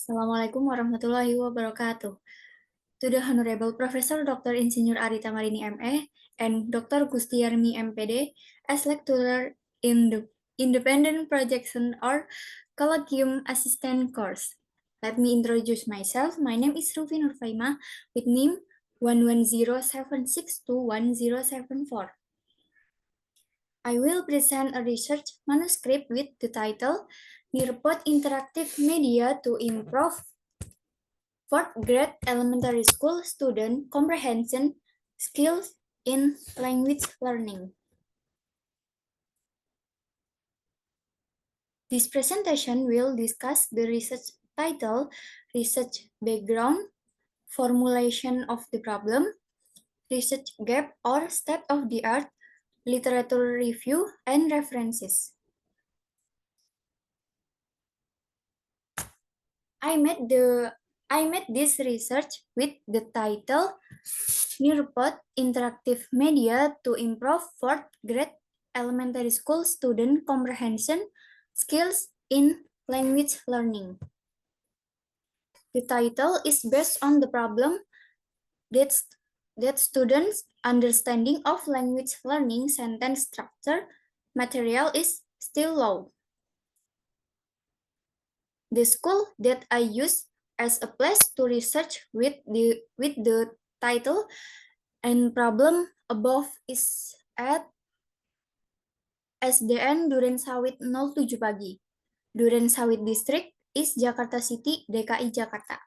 Assalamualaikum warahmatullahi wabarakatuh. To the Honorable Professor Dr. Insinyur Arita Marini MA and Dr. Gustiyarmi MPD as lecturer in the Independent Projection or Colloquium Assistant course. Let me introduce myself. My name is Rufi Nurfaima with NIM 11076211074. I will present a research manuscript with the title Nearpod Interactive Media to Improve Fourth grade elementary school student comprehension skills in language learning. This presentation will discuss the research title, research background, formulation of the problem, research gap or state-of-the-art, literature review, and references. I made this research with the title Nearpod Interactive Media to Improve Fourth Grade Elementary School Student Comprehension Skills in Language Learning. The title is based on the problem that students' understanding of language learning sentence structure material is still low. The school that I use as a place to research with the title and problem above is at SDN Duren Sawit 07 Pagi. Duren Sawit District is Jakarta City, DKI Jakarta.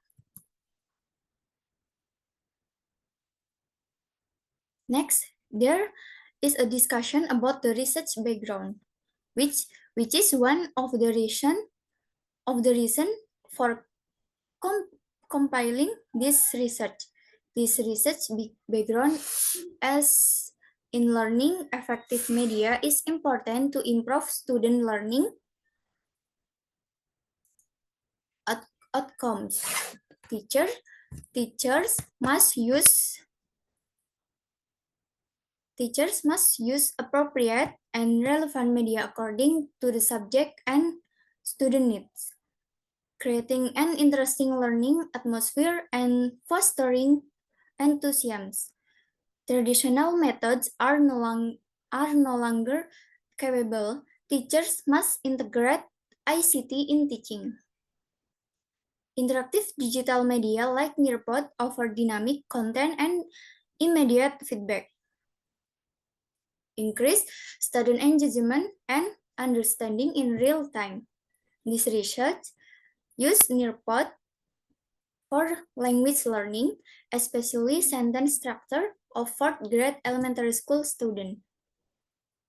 Next, there is a discussion about the research background, which is one of the reason for compiling this research. This research background as in learning effective media is important to improve student learning outcomes. Teachers must use appropriate and relevant media according to the subject and student needs, creating an interesting learning atmosphere and fostering enthusiasm. Traditional methods are no longer capable. Teachers must integrate ICT in teaching. Interactive digital media like Nearpod offer dynamic content and immediate feedback. Increase student engagement and understanding in real time. This research used Nearpod for language learning, especially sentence structure of fourth grade elementary school students,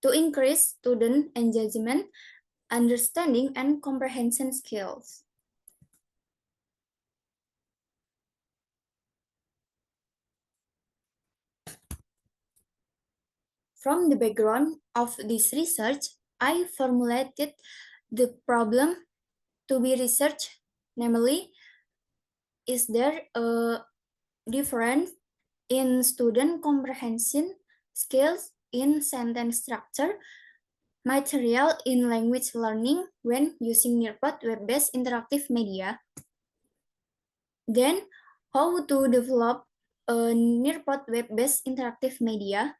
to increase student engagement, understanding, and comprehension skills. From the background of this research, I formulated the problem to be researched, namely, is there a difference in student comprehension skills in sentence structure material in language learning when using Nearpod web-based interactive media? Then, how to develop a Nearpod web-based interactive media?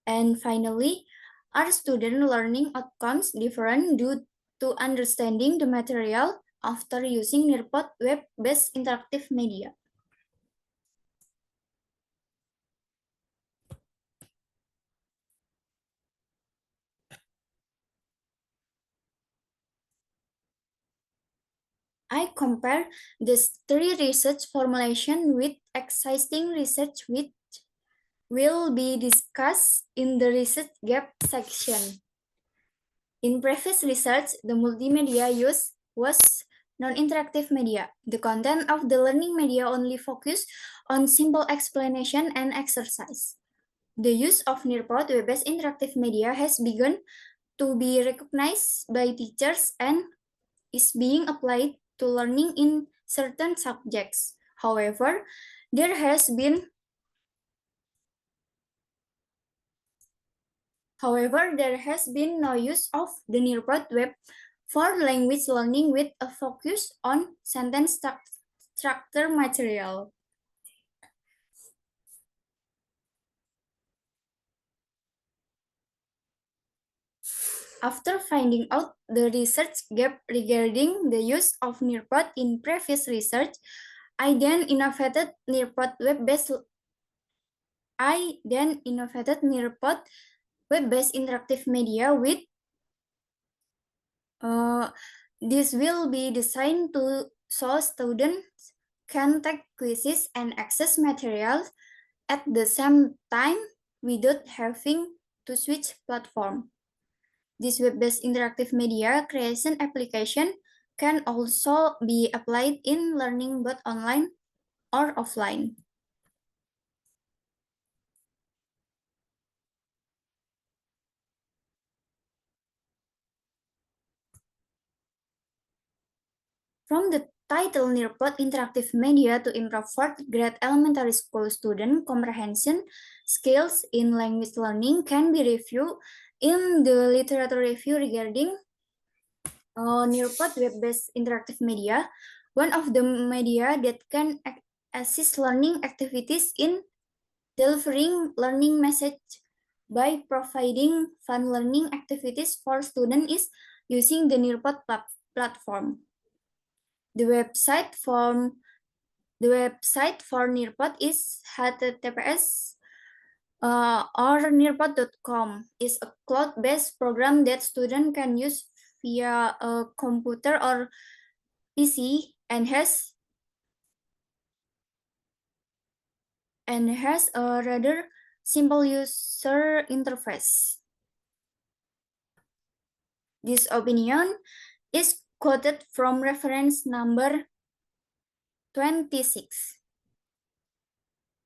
And finally, are student learning outcomes different due to understanding the material after using Nearpod web-based interactive media? I compare these three research formulations with existing research which will be discussed in the research gap section. In previous research, the multimedia used was non-interactive media. The content of the learning media only focused on simple explanation and exercise. The use of Nearpod web-based interactive media has begun to be recognized by teachers and is being applied to learning in certain subjects. However, there has been no use of the Nearpod for language learning with a focus on sentence structure material. After finding out the research gap regarding the use of Nearpod in previous research, I then innovated Nearpod web-based interactive media with this will be designed to so students can take quizzes and access materials at the same time without having to switch platform. This web-based interactive media creation application can also be applied in learning both online or offline. From the title Nearpod Interactive Media to improve fourth grade elementary school student comprehension skills in language learning can be reviewed in the literature review regarding Nearpod web-based interactive media, one of the media that can assist learning activities in delivering learning message by providing fun learning activities for students is using the Nearpod platform. The website for Nearpod is https or nearpod.com is a cloud-based program that students can use via a computer or PC and has a rather simple user interface. This opinion is quoted from reference number 26.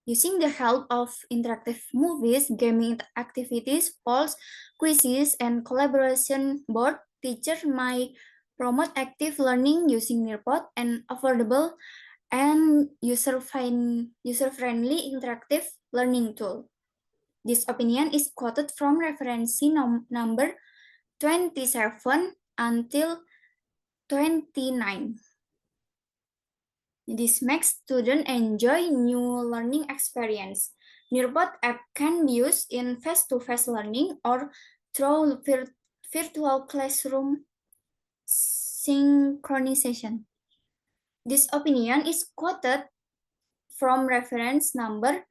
Using the help of interactive movies, gaming activities, polls, quizzes, and collaboration board, teachers might promote active learning using Nearpod and affordable and user-friendly interactive learning tool. This opinion is quoted from reference number 27 until 29. This makes students enjoy new learning experience. Nearpod app can be used in face-to-face learning or through virtual classroom synchronization. This opinion is quoted from reference number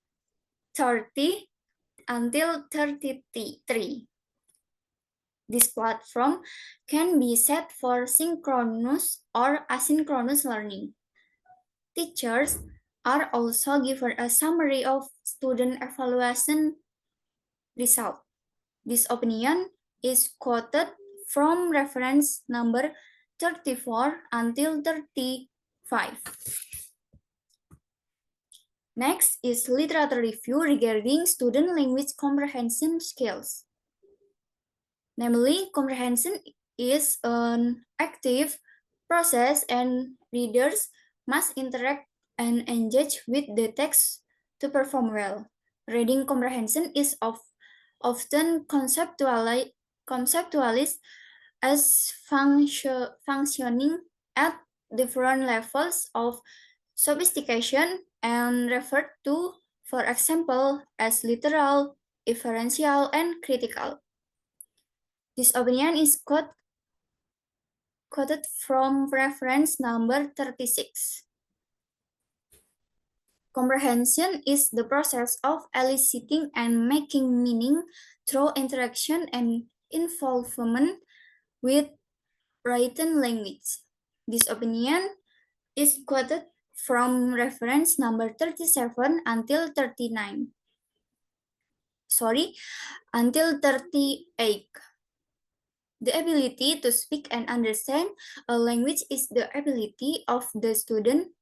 30 until 33. This platform can be set for synchronous or asynchronous learning. Teachers are also given a summary of student evaluation result. This opinion is quoted from reference number 34 until 35. Next is literature review regarding student language comprehension skills. Namely, comprehension is an active process and readers must interact and engage with the text to perform well. Reading comprehension is often conceptualized as functioning at different levels of sophistication and referred to, for example, as literal, inferential, and critical. This opinion is quoted from reference number 36. Comprehension is the process of eliciting and making meaning through interaction and involvement with written language. This opinion is quoted from reference number 37 until 39. Until 38. The ability to speak and understand a language is the ability of the student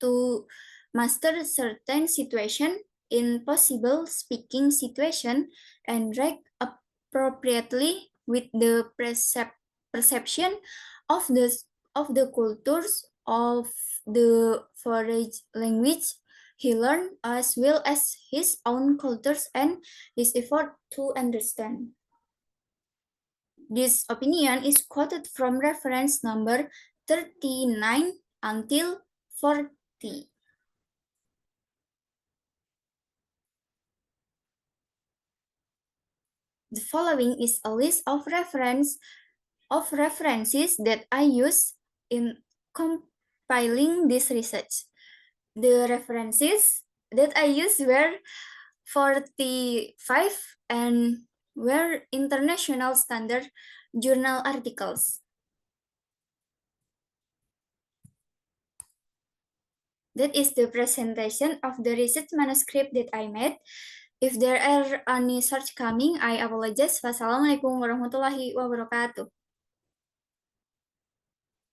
to master certain situation in possible speaking situation and react appropriately with the perception of the cultures of the foreign language he learned, as well as his own cultures and his effort to understand. This opinion is quoted from reference number 39 until 40. The following is a list of references that I use in compiling this research. The references that I used were 45 and were international standard journal articles. That is the presentation of the research manuscript that I made. If there are any shortcomings, I apologize. Wassalamualaikum warahmatullahi wabarakatuh.